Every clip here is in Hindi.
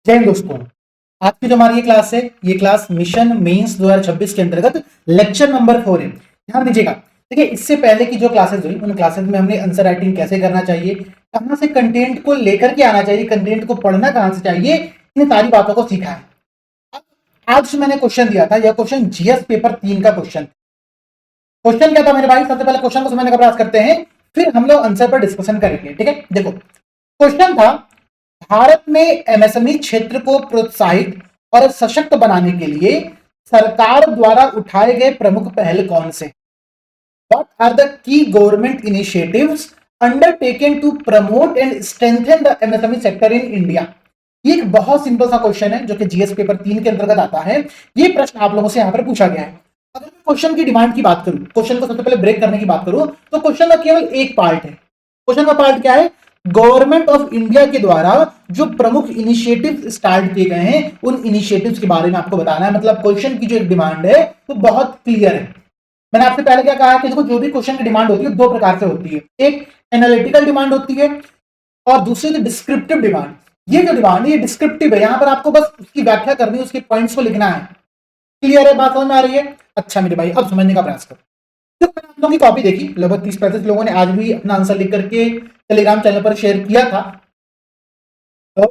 जय हिंद दोस्तों। आज की जो हमारी ये क्लास है, ये क्लास मिशन मेंस 2026 के अंतर्गत लेक्चर नंबर 4 है। ध्यान दीजिएगा। देखिए, इससे पहले की जो क्लासेस हुई उन क्लासेस में हमने आंसर राइटिंग कैसे करना चाहिए, कहां से कंटेंट को लेकर के आना चाहिए, कंटेंट को पढ़ना कहां से चाहिए, इन सारी बातों को सीखा है। अब आज मैंने क्वेश्चन दिया था, यह क्वेश्चन जीएस पेपर 3 का क्वेश्चन। क्वेश्चन क्या था मेरे भाई? सबसे पहले क्वेश्चन को समझने का प्रयास करते हैं, फिर हम लोग आंसर पर डिस्कशन करेंगे। ठीक है, देखो क्वेश्चन था, भारत में एमएसएमई क्षेत्र को प्रोत्साहित और सशक्त बनाने के लिए सरकार द्वारा उठाए गए प्रमुख पहल कौन से? What are the key government initiatives undertaken to promote and strengthen the MSME sector in India? ये एक बहुत सिंपल सा क्वेश्चन है जो कि जीएस पेपर 3 के अंतर्गत आता है। ये प्रश्न आप लोगों से यहां पर पूछा गया है। अगर मैं क्वेश्चन की डिमांड की बात करूं, क्वेश्चन को सबसे पहले ब्रेक करने की बात करूं, तो क्वेश्चन का केवल एक पार्ट है। क्वेश्चन का पार्ट क्या है? गवर्नमेंट ऑफ इंडिया के द्वारा जो प्रमुख इनिशिएटिव स्टार्ट किए गए हैं उन इनिशिएटिव्स के बारे में आपको बताना है। मतलब क्वेश्चन की जो डिमांड है वो बहुत क्लियर है। मैंने आपसे पहले क्या कहा कि देखो, जो भी क्वेश्चन की डिमांड होती है दो प्रकार से होती है, एक एनालिटिकल डिमांड होती है और दूसरी डिस्क्रिप्टिव डिमांड। ये जो डिमांड है ये डिस्क्रिप्टिव है, यहां पर आपको बस उसकी व्याख्या करनी है, उसके पॉइंट्स को लिखना है। क्लियर है? बात समझ में आ रही है? अच्छा मेरे भाई, अब समझने का प्रयास करो। तो मैंने आप लोगों की कॉपी देखी, लगभग 30-35 लोगों ने आज भी अपना आंसर लिख करके टेलीग्राम चैनल पर शेयर किया था। तो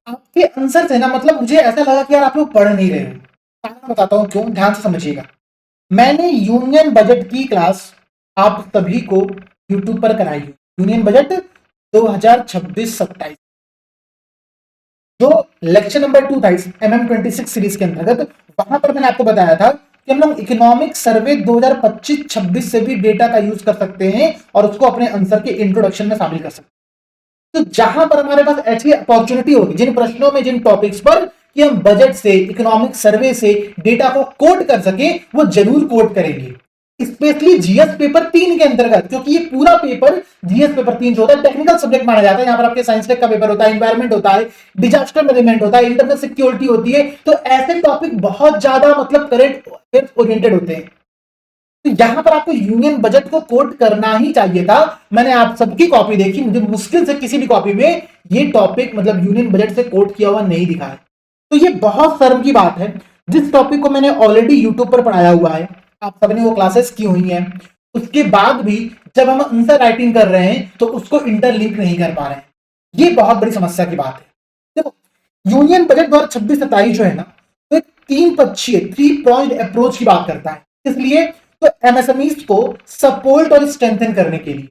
आपके आंसर से ना, मतलब मुझे ऐसा लगा कि यार आप लोग पढ़ नहीं रहे हो। कारण बताता हूं क्यों, ध्यान से समझिएगा। मैंने यूनियन बजट की क्लास आप सभी को यूट्यूब पर कराई है। यूनियन बजट 2026-27 जो लेक्चर नंबर 2 था इस MM26 सीरीज के अंतर्गत, वहां पर मैंने आपको बताया था कि हम लोग इकोनॉमिक सर्वे 2025-26 से भी डेटा का यूज कर सकते हैं और उसको अपने आंसर के इंट्रोडक्शन में शामिल कर सकते हैं। तो जहां पर हमारे पास ऐसी अपॉर्चुनिटी होगी, जिन प्रश्नों में, जिन टॉपिक्स पर कि हम बजट से, इकोनॉमिक सर्वे से डेटा को कोट कर सके, वो जरूर कोट करेंगे। स्पेशली जीएस पेपर 3 के अंतर्गत, क्योंकि ये पूरा पेपर जीएस पेपर 3 जो होता है टेक्निकल सब्जेक्ट माना जाता है। यहाँ पर आपके साइंस टेक का पेपर होता है, एनवायरमेंट होता है, डिजास्टर मैनेजमेंट होता है, इंटरनल सिक्योरिटी होती है। तो ऐसे टॉपिक बहुत ज्यादा मतलब करंट अफेयर्स ओरिएंटेड होते हैं। तो यहां पर आपको यूनियन बजट को कोट करना ही चाहिए था। मैंने आप सबकी कॉपी देखी, मुझे मुश्किल से किसी भी कॉपी में ये टॉपिक मतलब यूनियन बजट से कोट किया हुआ नहीं दिखा है। तो ये बहुत शर्म की बात है। जिस टॉपिक को मैंने ऑलरेडी यूट्यूब पर पढ़ाया हुआ है, आप सबने वो क्लासेस की हुई हैं, उसके बाद भी जब हम आंसर राइटिंग कर रहे हैं तो उसको इंटरलिंक नहीं कर पा रहे हैं। ये बहुत बड़ी समस्या की बात है। देखो, यूनियन बजट 2026-27 जो है ना, तो एक तीन पक्षीय, 3 pronged अप्रोच की बात करता है। इसलिए तो एमएसएमईज को सपोर्ट और स्ट्रेंथन करने के लिए,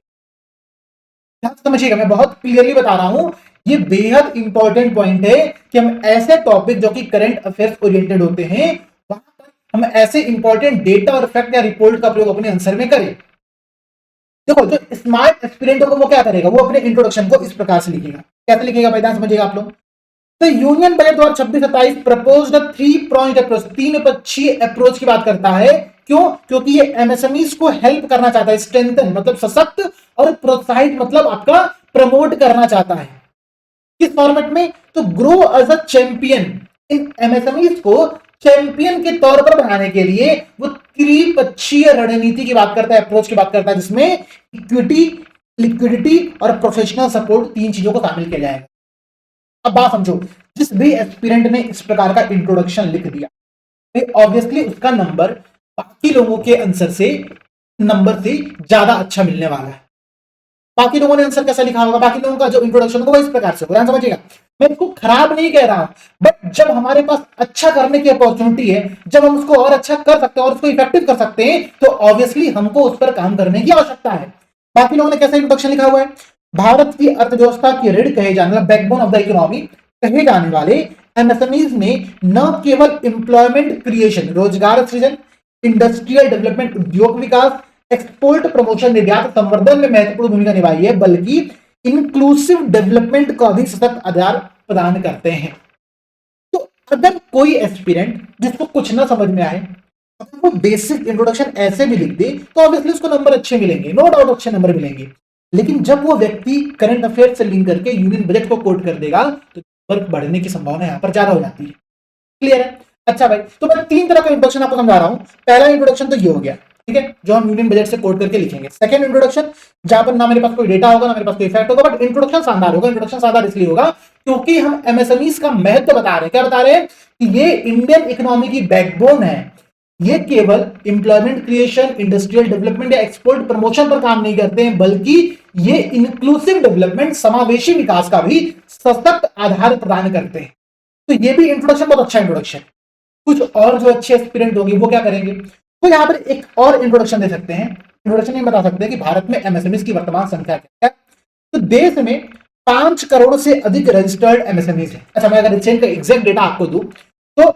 समझिएगा मैं बहुत क्लियरली बता रहा हूं, ये बेहद इंपॉर्टेंट पॉइंट है कि हम ऐसे टॉपिक जो कि करंट अफेयर्स ओरिएंटेड होते हैं, वहां पर हम ऐसे इंपॉर्टेंट डेटा और फैक्ट या रिपोर्ट का प्रयोग अपने आंसर में करें। देखो, जो स्मार्ट एस्पिरेंट होगा वो क्या करेगा, वो अपने इंट्रोडक्शन को इस प्रकार से लिखेगा। कैसे लिखेगा भाई, ध्यान समझिएगा आप लोग। तो union budget 2026-27 proposed 3 pronged approach, 3 पक्षीय अप्रोच की बात करता है। क्यों? क्योंकि ये एमएसएमईज को हेल्प करना चाहता है, स्ट्रेंथन मतलब सशक्त, और प्रोत्साहित मतलब आपका प्रमोट करना चाहता है। किस फॉर्मेट में? तो ग्रो एज अ चैंपियन। इन एमएसएमईज को चैंपियन के तौर पर बनाने के लिए वो त्रिपक्षीय रणनीति की बात करता है, अप्रोच की बात करता है, जिसमें इक्विटी, लिक्विडिटी और प्रोफेशनल सपोर्ट, 3 चीजों को शामिल किया जाएगा। अब बात समझो, जिस भी एस्पिरेंट ने इस प्रकार का इंट्रोडक्शन लिख दिया, तो ऑब्वियसली उसका नंबर बाकी लोगों के आंसर से नंबर से ज्यादा अच्छा मिलने वाला है। बाकी लोगों ने आंसर कैसा लिखा होगा, बाकी लोगों का जो इंट्रोडक्शन होगा इस प्रकार से होगा। समझिएगा, मैं इसको खराब नहीं कह रहा हूं, बट जब हमारे पास अच्छा करने की अपॉर्चुनिटी है, जब हम उसको और अच्छा कर सकते हैं और उसको इफेक्टिव कर सकते हैं, तो ऑब्वियसली हमको उस पर काम करने की आवश्यकता है। बाकी लोगों ने कैसा इंट्रोडक्शन लिखा हुआ है? भारत की अर्थव्यवस्था की रीढ़ कहे जाने वाला, बैकबोन ऑफ द इकोनॉमी कहे जाने वाले एमएसएमईज ने न केवल एम्प्लॉयमेंट क्रिएशन, रोजगार सृजन, इंडस्ट्रियल डेवलपमेंट, उद्योग विकास, एक्सपोर्ट प्रमोशन, निर्यात संवर्धन में महत्वपूर्ण भूमिका निभाई है, बल्कि इंक्लूसिव डेवलपमेंट का भी सशक्त आधार प्रदान करते हैं। तो अगर कोई एस्पिरेंट जिसको कुछ ना समझ में आए, अगर वो बेसिक इंट्रोडक्शन ऐसे भी लिख दे, तो ऑब्वियसली उसको नंबर अच्छे मिलेंगे, नो डाउट अच्छे नंबर मिलेंगे। लेकिन जब वो व्यक्ति करंट अफेयर से लिंक करके यूनियन बजट को कोट कर देगा, तो नंबर बढ़ने की संभावना यहां पर ज्यादा हो जाती है। क्लियर है? अच्छा भाई, तो मैं 3 तरह का इंट्रोडक्शन आपको समझा रहा हूं। पहला इंट्रोडक्शन तो ये हो गया, ठीक है, जो हम यूनियन बजट से कोट करके लिखेंगे। सेकंड इंट्रोडक्शन, जहां पर ना मेरे पास कोई डेटा होगा ना मेरे पास कोई फैक्ट होगा, बट इंट्रोडक्शन शानदार होगा। इंट्रोडक्शन शानदार इसलिए होगा क्योंकि हम एमएसएमईज का महत्व बता रहे हैं। क्या बता रहे हैं कि ये इंडियन इकोनॉमी की बैकबोन है। ये केवल एम्प्लॉयमेंट क्रिएशन, इंडस्ट्रियल डेवलपमेंट या एक्सपोर्ट प्रमोशन पर काम नहीं करते हैं, बल्कि ये इंक्लूसिव डेवलपमेंट, समावेशी विकास का भी सशक्त आधार प्रदान करते हैं। तो ये भी इंट्रोडक्शन बहुत अच्छा इंट्रोडक्शन। कुछ और जो अच्छे एस्पिरेंट होंगे वो क्या करेंगे, तो यहां पर एक और इंट्रोडक्शन दे सकते हैं। इंट्रोडक्शन ये बता सकते हैं कि भारत में एमएसएमई की वर्तमान संख्या क्या है। तो देश में 5 करोड़ से अधिक रजिस्टर्ड एमएसएमई है। अच्छा, मैं अगर इनका एग्जैक्ट डेटा आपको दूं तो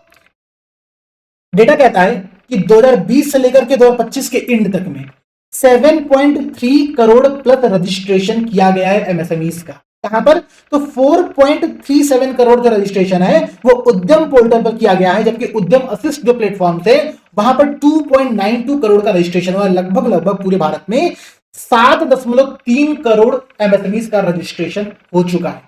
डेटा कहता है कि 2020 से लेकर के 2025 के एंड तक में 7.3 करोड़ प्लस रजिस्ट्रेशन किया गया है एमएसएमई का। कहां पर, तो 4.37 करोड़ जो रजिस्ट्रेशन है वो उद्यम पोर्टल पर किया गया है, जबकि उद्यम असिस्ट जो प्लेटफॉर्म थे वहां पर 2.92 करोड़ का रजिस्ट्रेशन हुआ। लगभग पूरे भारत में 7.3 करोड़ एमएसएमई का रजिस्ट्रेशन हो चुका है।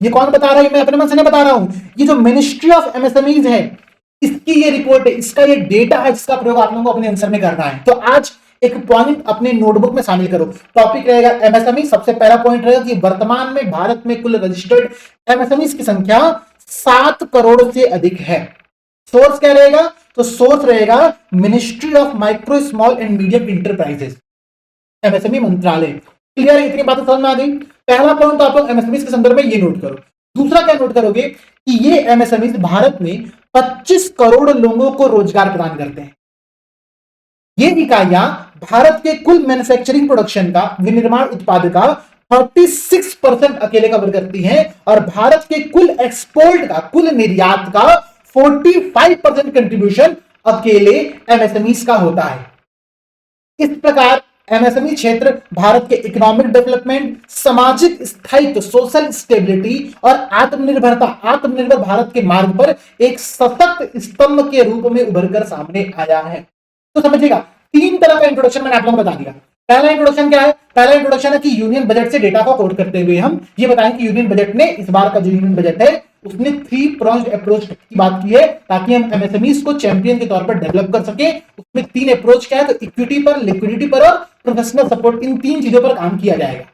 ये कौन बता रहा है, मैं अपने मन से नहीं बता रहा हूं, ये जो मिनिस्ट्री ऑफ एमएसएमई है इसकी ये रिपोर्ट है, इसका ये डेटा है जिसका प्रयोग आप लोगों को अपने आंसर में करना है। तो आज एक पॉइंट अपने नोटबुक में शामिल करो। टॉपिक रहेगा एमएसएमई। सबसे पहला पॉइंट रहेगा कि वर्तमान में भारत में कुल रजिस्टर्ड एमएसएमई की संख्या 7 करोड़ से अधिक है। सोर्स क्या रहेगा, तो सोर्स रहेगा ministry of micro small and medium enterprises, MSME मंत्रालय। क्लियर है, इतनी बातें समझ में आ गई। पहला पॉइंट तो आप लोग एमएसएमई के संदर्भ में ये नोट करो। दूसरा क्या नोट करोगे कि ये एमएसएमई भारत में 25 करोड़ लोगों को रोजगार प्रदान करते हैं। ये इकाइयां भारत के कुल मैन्युफैक्चरिंग प्रोडक्शन का, विनिर्माण उत्पाद का 36% अकेले कवर करती हैं और भारत के कुल एक्सपोर्ट का, कुल निर्यात का 45% कंट्रीब्यूशन अकेले एमएसएमई का होता है। इस प्रकार एमएसएमई क्षेत्र भारत के इकोनॉमिक डेवलपमेंट, सामाजिक स्थायित्व, सोशल स्टेबिलिटी और आत्मनिर्भर भारत के मार्ग पर एक सशक्त स्तंभ के रूप में उभरकर सामने आया है। तो समझिएगा, 3 तरह का इंट्रोडक्शन मैंने आप लोगों को बता दिया। पहला इंट्रोडक्शन क्या है, पहला इंट्रोडक्शन है कि यूनियन बजट से डेटा को कोट करते हुए हम ये बताएं कि यूनियन बजट ने, इस बार का जो यूनियन बजट है उसने 3 प्रोज्ड अप्रोच की बात की है ताकि हम एमएसएमईज को चैंपियन के तौर पर डेवलप कर सके। उसमें 3 अप्रोच क्या है, तो इक्विटी पर, लिक्विडिटी पर और प्रोफेशनल सपोर्ट, इन 3 चीजों पर काम किया जाएगा।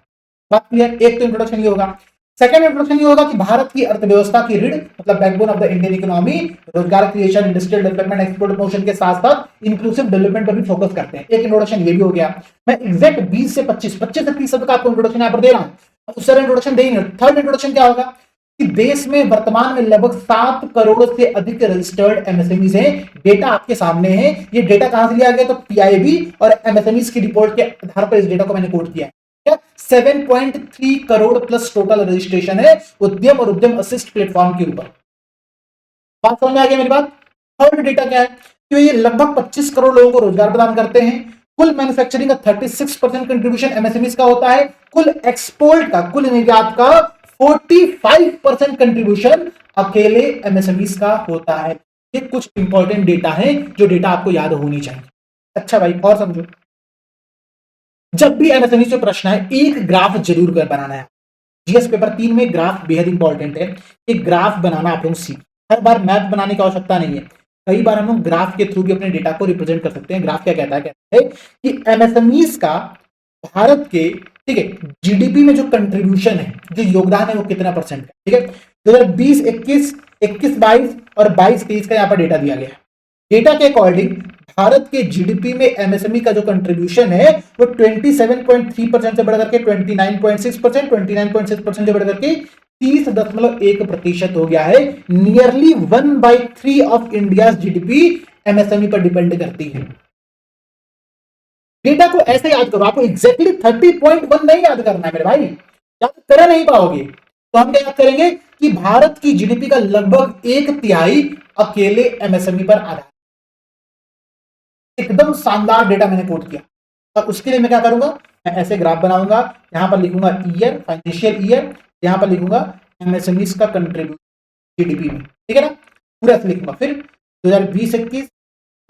बात क्लियर। एक तो इंट्रोडक्शन ये होगा। सेकंड इंट्रोडक्शन ये होगा कि भारत की अर्थव्यवस्था की रीढ़, मतलब backbone of the Indian economy, रोजगार creation, industrial development, export promotion के साथ साथ इंक्लूसिव डेवलपमेंट पर भी फोकस करते हैं। एक इंट्रोडक्शन ये भी हो गया। मैं एग्जैक्ट 20 से 25 से 30 का आपको इंट्रोडक्शन यहाँ पर दे रहा हूं, उस तरह इंट्रोडक्शन देंगे। थर्ड इंट्रोडक्शन क्या होगा कि देश में वर्तमान में लगभग 7 करोड़ से अधिक रजिस्टर्ड एमएसएमईज हैं। डेटा आपके सामने है। ये डेटा कहां से लिया गया, तो पीआईबी और एमएसएमईज की रिपोर्ट के आधार पर इस डेटा को मैंने कोट किया है। 7.3 करोड़ प्लस टोटल रजिस्ट्रेशन है उद्यम और उद्यम असिस्ट प्लेटफॉर्म के ऊपर। बात समझ में आ गई मेरी बात। थर्ड डेटा क्या है कि ये लगभग 25 करोड़ लोगों को रोजगार प्रदान करते हैं। कुल मैन्युफैक्चरिंग का 36% कंट्रीब्यूशन एमएसएमईज का होता है। कुल एक्सपोर्ट का, कुल निर्यात का 45% कंट्रीब्यूशन अकेले एमएसएमईज का होता है। ये कुछ इंपॉर्टेंट डेटा है जो डेटा आपको याद होनी चाहिए। अच्छा भाई, और समझो, जब भी एमएसएमई से प्रश्न है एक ग्राफ जरूर कर बनाना है। जीएस पेपर 3 में ग्राफ बेहद इंपॉर्टेंट है। एक ग्राफ बनाना आप लोग सीख। हर बार मैप बनाने की आवश्यकता नहीं है, कई बार हम लोग ग्राफ के थ्रू भी अपने डेटा को रिप्रेजेंट कर सकते हैं। ग्राफ क्या कहता है कि एमएसएमईज का भारत के, ठीक है, जीडीपी में जो कंट्रीब्यूशन है, जो योगदान है वो कितना परसेंट का, ठीक है। 2020, 21, 22 और 22-23 का यहाँ पर डेटा दिया गया है। डेटा के अकॉर्डिंग भारत के जीडीपी में एमएसएमई का जो कंट्रीब्यूशन है वो 27.3% से बढ़कर के 29.6%, 29.6% से बढ़कर के 30.1% हो गया है। Nearly 1/3 of India GDP MSME पर डिपेंड करती है। डेटा को ऐसे याद करो, आपको एग्जैक्टली 30.1 नहीं याद करना है मेरे भाई, याद कर नहीं पाओगे। तो हम क्या याद करेंगे कि भारत की जीडीपी का लगभग 1/3 अकेले एमएसएमई पर आधारित। एकदम शानदार डेटा मैंने कोट किया। और उसके लिए मैं क्या करूंगा, मैं ऐसे ग्राफ बनाऊंगा, यहां पर लिखूंगा ईयर, फाइनेंशियल ईयर, यहां पर लिखूंगा एमएसएमईज का कंट्रीब्यूशन जीडीपी में, ठीक है ना, पूरा ऐसे लिखूंगा। फिर 2020, 21,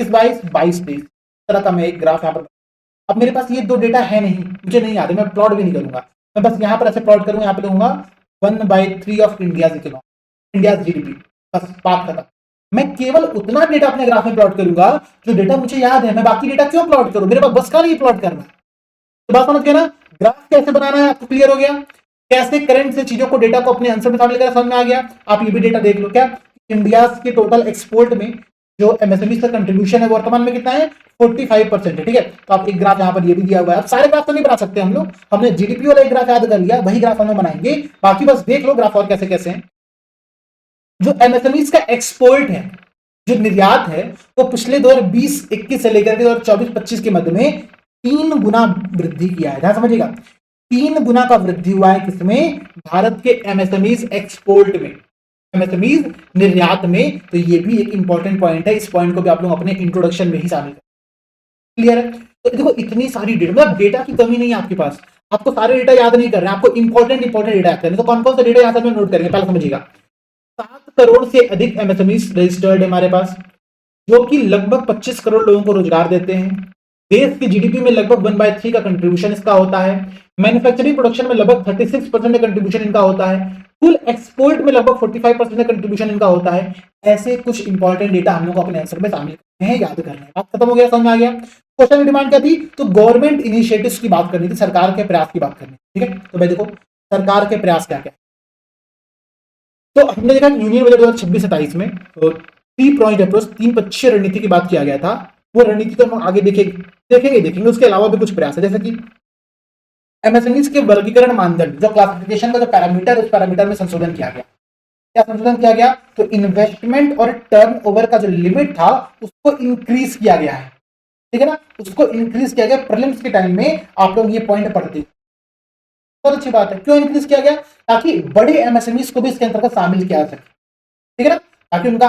22, 23 तरह का मैं एक ग्राफ यहां पर। अब मेरे पास ये 2 डेटा है नहीं, मुझे नहीं याद है, मैं प्लॉट भी नहीं करूंगा, मैं बस यहां पर ऐसे प्लॉट करूंगा, यहां पर लिखूंगा 1/3 of India economy, India GDP, बस बात खत्म। मैं केवल उतना डेटा अपने ग्राफ में प्लॉट करूंगा जो डेटा मुझे याद है। मैं बाकी डेटा क्यों प्लॉट करूं, मेरे पास बस का नहीं प्लॉट करना। तो बात समझ गए ना, ग्राफ कैसे बनाना है आपको क्लियर हो गया, कैसे करंट से चीजों को डेटा को अपने आंसर में शामिल करना समझ में आ गया। आप ये भी डेटा देख लो, क्या इंडिया के टोटल एक्सपोर्ट में जो एमएसएमई का कंट्रीब्यूशन है वर्तमान में कितना है, 45% है। ठीक है, तो आप एक ग्राफ यहां पर ये भी दिया हुआ है। अब सारे ग्राफ तो नहीं बना सकते हम लोग, हमने जीडीपी वाला एक ग्राफ याद कर लिया, वही ग्राफ हम लोग बनाएंगे। बाकी बस देख लो ग्राफ और कैसे कैसे हैं। जो एमएसएमई का एक्सपोर्ट है, जो निर्यात है, वो पिछले 2020-21 से लेकर के 2024-25 के मध्य में 3 गुना वृद्धि किया है। ध्यान समझिएगा, 3 गुना का वृद्धि हुआ है किसमें, भारत के एमएसएमईज एक्सपोर्ट में, एमएसएमईज निर्यात में। तो ये भी एक इंपॉर्टेंट पॉइंट है, इस पॉइंट को भी आप लोग अपने इंट्रोडक्शन में ही शामिल करें। क्लियर है। तो देखो इतनी सारी डेटा, मतलब डेटा की कमी नहीं है आपके पास, आपको सारे डेटा याद नहीं कर रहे हैं, आपको इंपॉर्टेंट डेटा याद करने। तो कौन कौन से डेटा यहां से नोट करेंगे, पहले समझिएगा। 7 करोड़ से अधिक एमएसएमईज रजिस्टर्ड है हमारे पास, जो कि लगभग 25 करोड़ लोगों को रोजगार देते हैं। देश की जीडीपी में लगभग 1/3 का कंट्रीब्यूशन इसका होता है। मैन्युफैक्चरिंग प्रोडक्शन में लगभग 36% का कंट्रीब्यूशन इनका होता है। कुल एक्सपोर्ट में लगभग 45% का कंट्रीब्यूशन इनका होता है। ऐसे कुछ इंपॉर्टेंट डेटा हम लोग अपने आंसर में शामिल करते हैं, याद करना है। बात खत्म हो गया, समझ में आ गया। क्वेश्चन की डिमांड क्या थी, तो गवर्नमेंट इनिशिएटिव्स की बात करनी थी, सरकार के प्रयास की बात करनी। ठीक है, तो भाई देखो सरकार के प्रयास क्या क्या। तो हमने देखा यूनियन बजट 2026-27 में तो 3 पॉइंट अप्रोच, 3 पक्षीय रणनीति की बात किया गया था। वो रणनीति तो हम आगे देखेंगे। उसके अलावा भी कुछ प्रयास है, जैसे कि एमएसएमईज के वर्गीकरण मानदंड, जो क्लासिफिकेशन का जो पैरामीटर, उस पैरामीटर में संशोधन किया गया। क्या संशोधन किया गया, तो इन्वेस्टमेंट और टर्नओवर का जो लिमिट था उसको इंक्रीज किया गया है। ठीक है ना, उसको इंक्रीज किया गया। प्रीलिम्स के टाइम में आप लोग ये पॉइंट पढ़ते, बहुत अच्छी बात है। क्यों इंक्रीज किया गया, ताकि बड़े एमएसएमईज को भी इसके अंतर्गत शामिल किया जा सके। ठीक है ना, ताकि उनका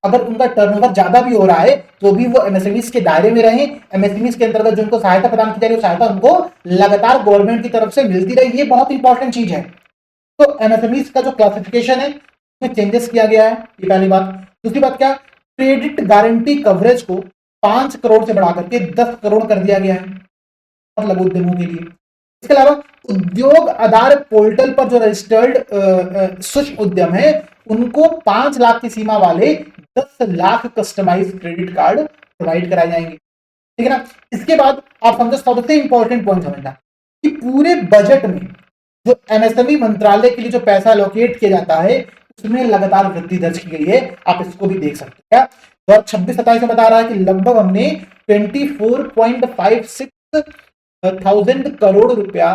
अगर उनका टर्नओवर ज्यादा भी हो रहा है तो भी वो एमएसएमईज के दायरे में रहे। एमएसएमईज के अंतर्गत जो उनको सहायता प्रदान की जा रही है, सहायता उनको लगातार गवर्नमेंट की तरफ से मिलती रही। ये बहुत इंपॉर्टेंट चीज है। तो एमएसएमईज का जो क्लासिफिकेशन है उसमें चेंजेस किया गया है, ये पहली बात। दूसरी बात क्या, क्रेडिट गारंटी कवरेज को 5 करोड़ से बढ़ा करके 10 करोड़ कर दिया गया है लघु उद्यमों के लिए। इसके अलावा उद्योग आधार पोर्टल पर जो रजिस्टर्ड सूक्ष्म उद्यम है उनको 5 लाख की सीमा वाले 10 lakh customize credit card provide कराए जाएंगे। ठीक है ना। इसके बाद आप समझो सबसे इंपॉर्टेंट पॉइंट समझना कि पूरे बजट में जो एमएसएमई मंत्रालय के लिए जो पैसा एलोकेट किया जाता है उसमें लगातार वृद्धि दर्ज की गई है। आप इसको भी देख सकते हैं। 2026-27 में बता रहा है कि लगभग हमने 24.56 थाउजेंड करोड़ रुपया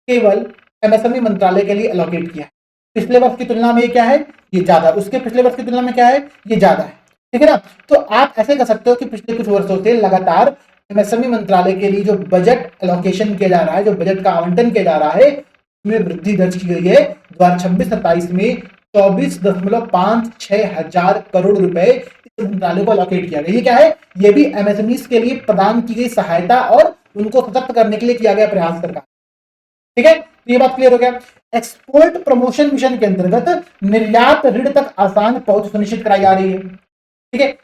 केवल एमएसएमई मंत्रालय के लिए एलोकेट किया है। पिछले वर्ष की तुलना में क्या है, ये ज्यादा, उसके पिछले वर्ष की तुलना में क्या है, ये ज्यादा है। ठीक है ना। तो आप ऐसे कर सकते हो कि पिछले कुछ वर्षों से लगातार एमएसएमई मंत्रालय के लिए जो बजट एलोकेशन किया जा रहा है, जो बजट का आवंटन किया जा रहा है, उसमें वृद्धि दर्ज की गई है। 2026-27 में 24.56 हजार करोड़ रुपए इस मंत्रालय को एलोकेट किया गया। ये क्या है, ये भी एमएसएमईज के लिए प्रदान की गई सहायता और उनको सशक्त करने के लिए किया गया प्रयास सरकार। ठीक है, तो ये बात क्लियर हो गया। एक्सपोर्ट प्रमोशन मिशन के अंतर्गत निर्यात ऋण तक आसान पहुंच सुनिश्चित कराई जा रही है। ठीक है,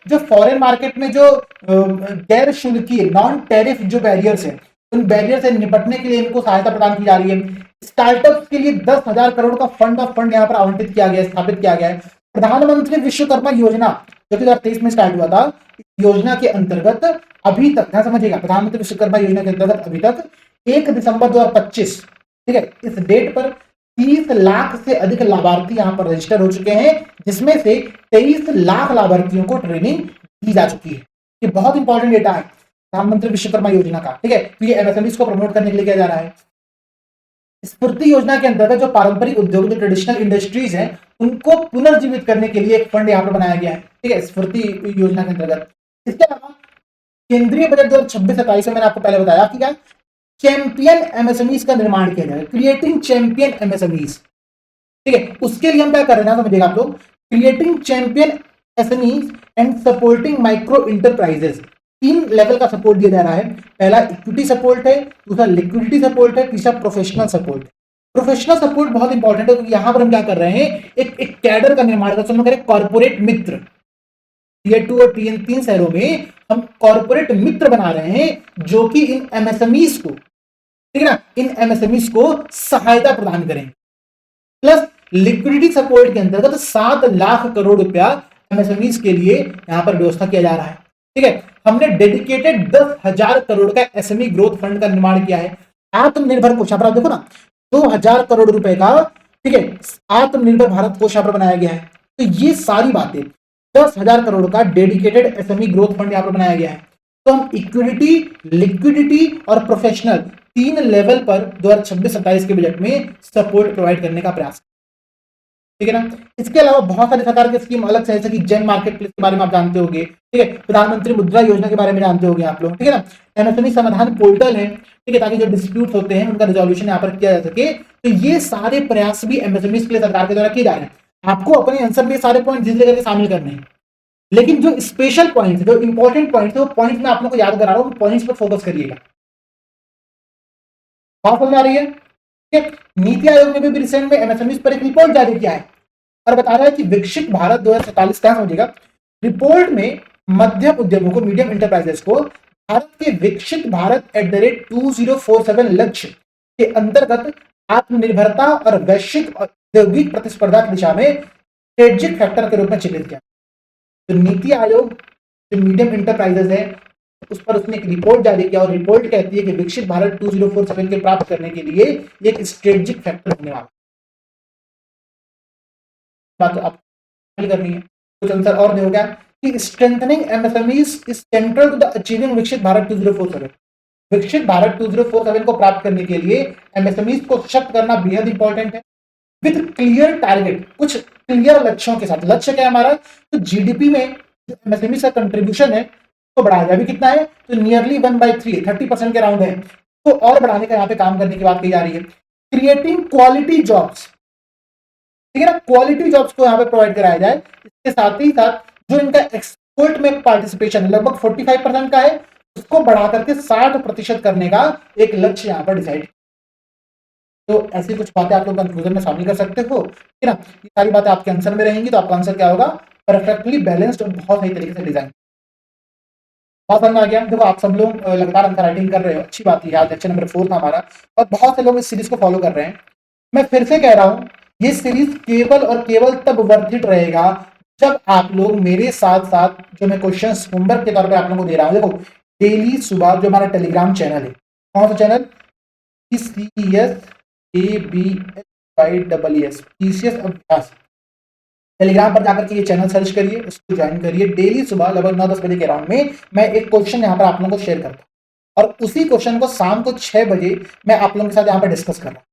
जो फॉरेन मार्केट में जो गैर शुल्कीय नॉन टैरिफ जो बैरियर्स है, उन बैरियर से निपटने के लिए इनको सहायता प्रदान की जा रही है। स्टार्टअप्स के लिए 10,000 करोड़ का फंड यहाँ पर आवंटित किया गया है, स्थापित किया गया है। प्रधानमंत्री विश्वकर्मा योजना जो कि 2023 में स्टार्ट हुआ था, इस योजना के अंतर्गत अभी तक, ध्यान समझिएगा, प्रधानमंत्री विश्वकर्मा योजना के अंतर्गत अभी तक 1 दिसंबर 2025, ठीक है, इस डेट पर 30 लाख से अधिक लाभार्थी यहां पर रजिस्टर हो चुके हैं, जिसमें से 23 लाख लाभार्थियों को ट्रेनिंग दी जा चुकी है। ये बहुत इंपॉर्टेंट डेटा है प्रधानमंत्री विश्वकर्मा योजना का। ठीक है, तो ये एमएसएमईज को प्रमोट करने के लिए किया जा रहा है। स्फूर्ति योजना के अंतर्गत जो पारंपरिक उद्योग, जो ट्रेडिशनल इंडस्ट्रीज हैं, उनको पुनर्जीवित करने के लिए एक फंड यहाँ पर बनाया गया है। ठीक है, स्फूर्ति योजना के अंतर्गत। इसके अलावा केंद्रीय बजट 2026-27 में मैंने आपको पहले बताया कि क्या चैंपियन एमएसएमईज का निर्माण किया जाएगा, क्रिएटिंग चैंपियन एमएसएमईज। ठीक है, उसके लिए हम क्या कर रहे हैं समझिएगा आप लोग, creating champion SMEs and supporting micro enterprises. 3 level का सपोर्ट दिया जा रहा है। पहला इक्विटी सपोर्ट है, दूसरा लिक्विडिटी सपोर्ट है, तीसरा प्रोफेशनल सपोर्ट। प्रोफेशनल सपोर्ट बहुत इंपॉर्टेंट है, क्योंकि यहां पर हम क्या कर रहे हैं, एक कैडर का निर्माण कर रहे हैं, कॉर्पोरेट मित्र। टीयर 2 और टीयर 3 शहरों में हम कॉर्पोरेट मित्र बना रहे हैं जो कि इन एमएसएमईज को, ठीक है ना, इन एमएसएमईज को सहायता प्रदान करें। प्लस लिक्विडिटी सपोर्ट के अंतर्गत 7 लाख करोड़ रुपया एमएसएमईज के लिए यहाँ पर व्यवस्था किया जा रहा है। ठीक है, हमने डेडिकेटेड 10,000 करोड़ का एसएमई ग्रोथ फंड का निर्माण किया है। आत्मनिर्भर कोष, आप देखो ना, 2,000 करोड़ रुपए का, ठीक है, आत्मनिर्भर भारत कोष यहाँ पर बनाया गया है। तो ये सारी बातें, 10,000 करोड़ का डेडिकेटेड एसएमई ग्रोथ फंड यहाँ पर बनाया गया है। तो हम इक्विडिटी, लिक्विडिटी और प्रोफेशनल 3 लेवल पर 2026-27 के बजट में सपोर्ट प्रोवाइड करने का प्रयास, ठीक है ना। इसके अलावा बहुत सारे सरकार के स्कीम अलग से, जैसे कि जेम मार्केट प्लेस के बारे में आप जानते होंगे, ठीक है, प्रधानमंत्री मुद्रा योजना के बारे में जानते होंगे आप लोग, ठीक है ना। एमएसएमई समाधान पोर्टल है, ठीक है, ताकि जो डिस्प्यूट होते हैं उनका रिजोल्यूशन यहाँ पर किया जा सके। तो ये सारे प्रयास भी एमएसएमई के लिए सरकार के द्वारा किए जा रहे हैं। आपको अपने आंसर में सारे पॉइंट धीरे करके शामिल करने हैं, लेकिन जो स्पेशल पॉइंट, जो इंपॉर्टेंट पॉइंट है, वो पॉइंट मैं आप लोगों को याद करा रहा हूँ, पॉइंट्स पर फोकस करिएगा। बात समझ आ रही है? ठीक है, नीति आयोग ने भी रिसेंट में एमएसएमई पर एक रिपोर्ट जारी किया है और बता रहा है कि विकसित भारत 2047 क्या समझेगा। रिपोर्ट में मध्यम उद्यमों को, मीडियम इंटरप्राइजेस को भारत के विकसित भारत @2047 लक्ष्य के अंतर्गत आत्मनिर्भरता और वैश्विक औद्योगिक प्रतिस्पर्धा की दिशा में स्ट्रेटेजिक फैक्टर के रूप में चिन्हित किया। तो नीति आयोग जो मीडियम इंटरप्राइजेस है उस पर उसने एक रिपोर्ट जारी किया और रिपोर्ट कहती है कि विकसित भारत 2047 के प्राप्त करने के लिए एक स्ट्रेटेजिक फैक्टर होने वाला। बात आप करनी है, कुछ आंसर और नहीं हो गया कि strengthening MSMEs is central to the achieving Viksit Bharat 2047। विकसित भारत 2047 को प्राप्त करने के लिए एमएसएमईज को सशक्त करना बेहद इंपॉर्टेंट है, विद क्लियर टारगेट, कुछ क्लियर लक्ष्यों के साथ। लक्ष्य क्या है हमारा? तो जीडीपी में जो एमएसएमई का कंट्रीब्यूशन है तो बढ़ाया जाए। अभी कितना है? तो नियरली 1/3, 30% के राउंड है, तो और बढ़ाने का यहाँ पे काम करने की बात कही जा रही है। क्रिएटिंग क्वालिटी जॉब्स, ठीक है ना, क्वालिटी जॉब्स को यहाँ पे प्रोवाइड कराया जाए। इसके साथ ही साथ जो इनका एक्सपोर्ट में पार्टिसिपेशन लगभग 45% का है, उसको बढ़ा करके 60% करने का एक लक्ष्य यहाँ पर डिसाइड। तो ऐसी कुछ बातें आप लोग कंक्लूजन में शामिल कर सकते हो, ठीक है ना। ये सारी बातें आपके आंसर में रहेंगी, तो आपका आंसर क्या होगा? परफेक्टली बैलेंस्ड और बहुत सही तरीके से डिजाइन। बात समझ में आ गया? देखो, आप सब लोग लगातार आंसर राइटिंग कर रहे हो, अच्छी बात है। आज लेक्चर नंबर 4 था हमारा और बहुत से लोग इस सीरीज को फॉलो कर रहे हैं। मैं फिर से कह रहा हूं, ये सीरीज केवल और केवल तब वर्थ इट रहेगा जब आप लोग मेरे साथ साथ जो मैं क्वेश्चंस होमवर्क के तौर पे आप लोगों को दे रहा हूं, देखो डेली सुबह जो हमारा टेलीग्राम चैनल है, कौन सा चैनल? TCS अभ्यास। टेलीग्राम पर जाकर के ये चैनल सर्च करिए, उसको ज्वाइन करिए। डेली सुबह लगभग 9-10 बजे के अराउंड में मैं एक क्वेश्चन यहाँ पर आप लोगों को शेयर करता हूँ और उसी क्वेश्चन को शाम को 6 बजे मैं आप लोगों के साथ यहाँ पर डिस्कस कर रहा हूँ।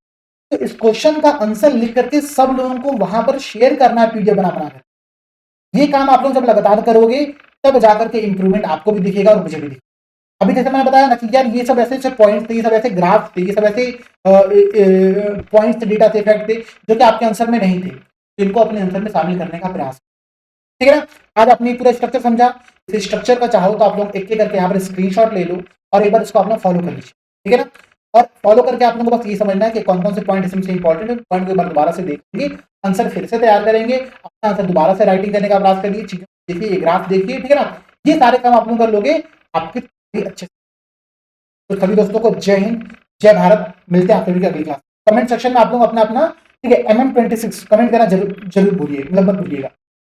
तो इस क्वेश्चन का आंसर लिख करके सब लोगों को वहां पर शेयर करना है, पीडीएफ बना कर। ये काम आप लोग जब लगातार करोगे तब जाकर के इंप्रूवमेंट आपको भी दिखेगा और मुझे भी दिखेगा। अभी जैसे मैंने बताया ना कि यार ये सब ऐसे पॉइंट्स थे, ये सब ऐसे ग्राफ थे, ये सब ऐसे पॉइंट्स थे, डेटा थे, फैक्ट थे जो कि आपके आंसर में नहीं थे, तो इनको अपने आंसर में शामिल करने का प्रयास, ठीक है ना। आज आपने पूरा स्ट्रक्चर समझा। इस स्ट्रक्चर का चाहो तो आप लोग एक एक करके यहाँ पर स्क्रीनशॉट ले लो और एक बार इसको आप लोग फॉलो कर लीजिए, ठीक है ना। और फॉलो करके आप लोगों को बस ये समझना है कि कौन कौन से पॉइंट इसमें से इंपॉर्टेंट है। पॉइंट को एक बार दोबारा से देखेंगे, आंसर फिर से तैयार करेंगे, अपना आंसर दोबारा से राइटिंग करने का प्रयास करिए। देखिए ये ग्राफ देखिए, ठीक है ना। ये सारे काम आप लोग कर लोगे, आपके अच्छे। तो सभी दोस्तों को जय हिंद, जय भारत। मिलते हैं आप सभी की अगली क्लास। कमेंट सेक्शन में आप लोग अपना अपना, ठीक है, MM26 कमेंट करना जरूर भूलिए, मतलब मत भूलिएगा।